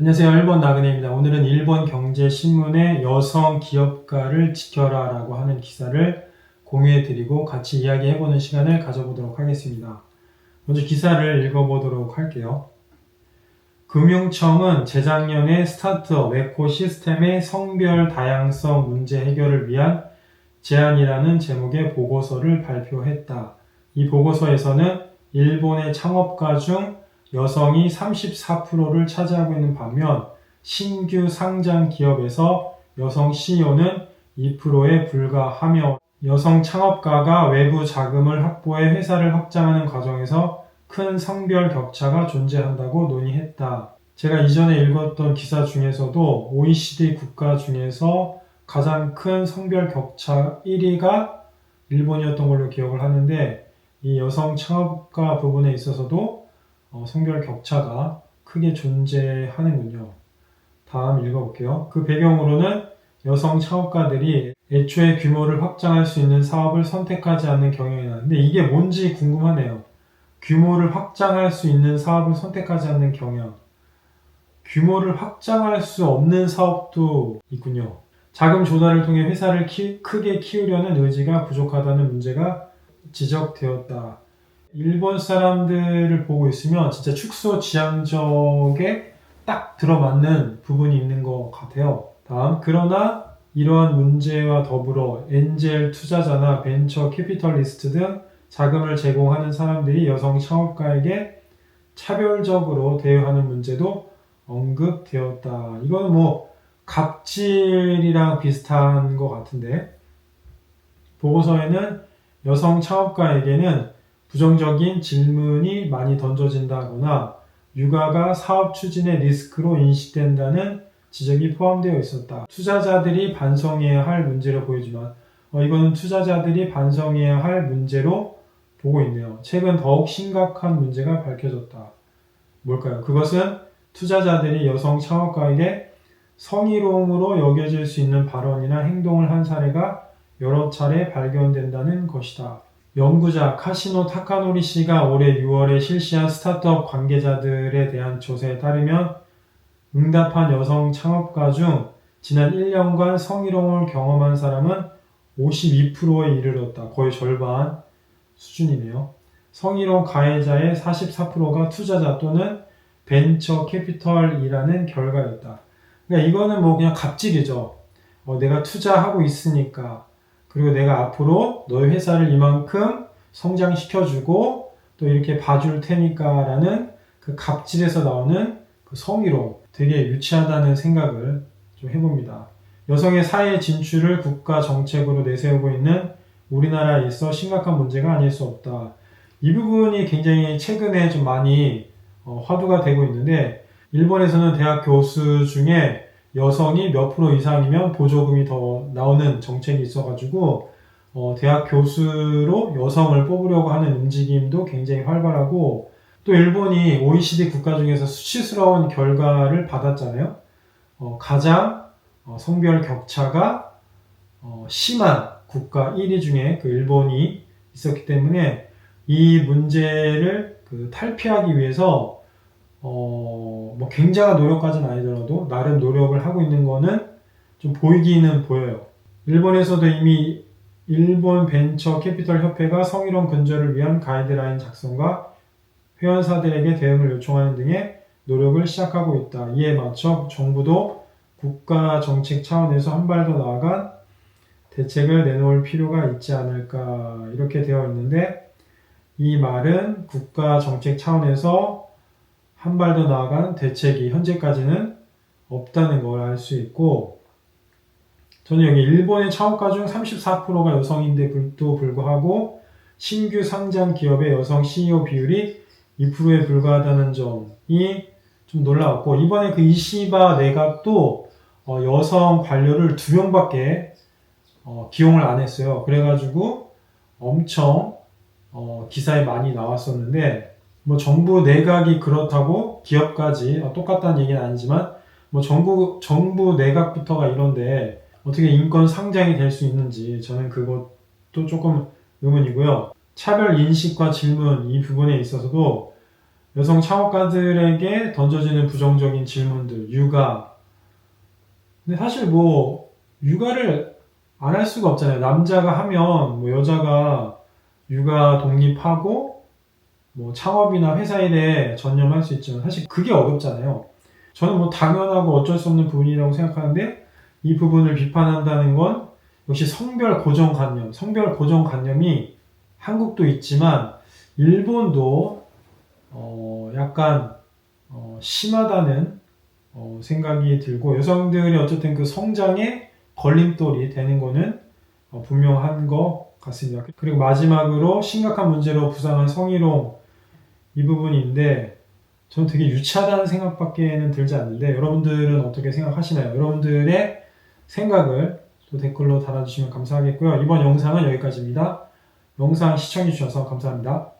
안녕하세요. 일본 나그네입니다. 오늘은 일본 경제신문의 여성 기업가를 지켜라 라고 하는 기사를 공유해 드리고 같이 이야기해보는 시간을 가져보도록 하겠습니다. 먼저 기사를 읽어보도록 할게요. 금융청은 재작년에 스타트업 에코시스템의 성별 다양성 문제 해결을 위한 제안이라는 제목의 보고서를 발표했다. 이 보고서에서는 일본의 창업가 중 여성이 34%를 차지하고 있는 반면 신규 상장 기업에서 여성 CEO는 2%에 불과하며 여성 창업가가 외부 자금을 확보해 회사를 확장하는 과정에서 큰 성별 격차가 존재한다고 논의했다. 제가 이전에 읽었던 기사 중에서도 OECD 국가 중에서 가장 큰 성별 격차 1위가 일본이었던 걸로 기억을 하는데 이 여성 창업가 부분에 있어서도 성별 격차가 크게 존재하는군요. 다음 읽어볼게요. 그 배경으로는 여성 창업가들이 애초에 규모를 확장할 수 있는 사업을 선택하지 않는 경향이 나는데 이게 뭔지 궁금하네요. 규모를 확장할 수 있는 사업을 선택하지 않는 경향. 규모를 확장할 수 없는 사업도 있군요. 자금 조달을 통해 회사를 크게 키우려는 의지가 부족하다는 문제가 지적되었다. 일본 사람들을 보고 있으면 진짜 축소지향적에 딱 들어맞는 부분이 있는 것 같아요. 다음, 그러나 이러한 문제와 더불어 엔젤 투자자나 벤처 캐피털리스트 등 자금을 제공하는 사람들이 여성 창업가에게 차별적으로 대우하는 문제도 언급되었다. 이거는 뭐 갑질이랑 비슷한 것 같은데 보고서에는 여성 창업가에게는 부정적인 질문이 많이 던져진다거나 육아가 사업 추진의 리스크로 인식된다는 지적이 포함되어 있었다. 투자자들이 반성해야 할 문제로 보이지만 이거는 투자자들이 반성해야 할 문제로 보고 있네요. 최근 더욱 심각한 문제가 밝혀졌다. 뭘까요? 그것은 투자자들이 여성 창업가에게 성희롱으로 여겨질 수 있는 발언이나 행동을 한 사례가 여러 차례 발견된다는 것이다. 연구자 카시노 타카노리 씨가 올해 6월에 실시한 스타트업 관계자들에 대한 조사에 따르면 응답한 여성 창업가 중 지난 1년간 성희롱을 경험한 사람은 52%에 이르렀다. 거의 절반 수준이네요. 성희롱 가해자의 44%가 투자자 또는 벤처 캐피털이라는 결과였다. 그러니까 이거는 뭐 그냥 갑질이죠. 내가 투자하고 있으니까 그리고 내가 앞으로 너희 회사를 이만큼 성장시켜주고 또 이렇게 봐줄 테니까 라는 그 갑질에서 나오는 그 성희롱 되게 유치하다는 생각을 좀 해봅니다. 여성의 사회 진출을 국가 정책으로 내세우고 있는 우리나라에 있어 심각한 문제가 아닐 수 없다. 이 부분이 굉장히 최근에 좀 많이 화두가 되고 있는데 일본에서는 대학 교수 중에 여성이 몇 프로 이상이면 보조금이 더 나오는 정책이 있어가지고 대학 교수로 여성을 뽑으려고 하는 움직임도 굉장히 활발하고 또 일본이 OECD 국가 중에서 수치스러운 결과를 받았잖아요. 가장 성별 격차가 심한 국가 1위 중에 그 일본이 있었기 때문에 이 문제를 탈피하기 위해서 뭐 굉장한 노력까지는 아니더라도 나름 노력을 하고 있는 거는 좀 보이기는 보여요. 일본에서도 이미 일본 벤처 캐피털 협회가 성희롱 근절을 위한 가이드라인 작성과 회원사들에게 대응을 요청하는 등의 노력을 시작하고 있다. 이에 맞춰 정부도 국가 정책 차원에서 한 발 더 나아간 대책을 내놓을 필요가 있지 않을까 이렇게 되어 있는데 이 말은 국가 정책 차원에서 한 발 더 나아간 대책이 현재까지는 없다는 걸 알 수 있고 저는 여기 일본의 창업가 중 34%가 여성인데도 불구하고 신규 상장 기업의 여성 CEO 비율이 2%에 불과하다는 점이 좀 놀라웠고 이번에 그 이시바 내각도 여성 관료를 2명밖에 기용을 안 했어요. 그래가지고 엄청 기사에 많이 나왔었는데 뭐 정부 내각이 그렇다고 기업까지 똑같다는 얘기는 아니지만 뭐 정부 내각부터가 이런데 어떻게 인권 상장이 될 수 있는지 저는 그것도 조금 의문이고요. 차별 인식과 질문 이 부분에 있어서도 여성 창업가들에게 던져지는 부정적인 질문들, 육아. 근데 사실 뭐 육아를 안 할 수가 없잖아요. 남자가 하면 뭐 여자가 육아 독립하고 뭐 창업이나 회사 일에 전념할 수 있지만 사실 그게 어렵잖아요. 저는 뭐 당연하고 어쩔 수 없는 부분이라고 생각하는데 이 부분을 비판한다는 건 역시 성별 고정관념이 한국도 있지만 일본도 약간 심하다는 생각이 들고 여성들이 어쨌든 그 성장에 걸림돌이 되는 거는 분명한 것 같습니다. 그리고 마지막으로 심각한 문제로 부상한 성희롱 이 부분인데 저는 되게 유치하다는 생각밖에는 들지 않는데 여러분들은 어떻게 생각하시나요? 여러분들의 생각을 또 댓글로 달아주시면 감사하겠고요. 이번 영상은 여기까지입니다. 영상 시청해주셔서 감사합니다.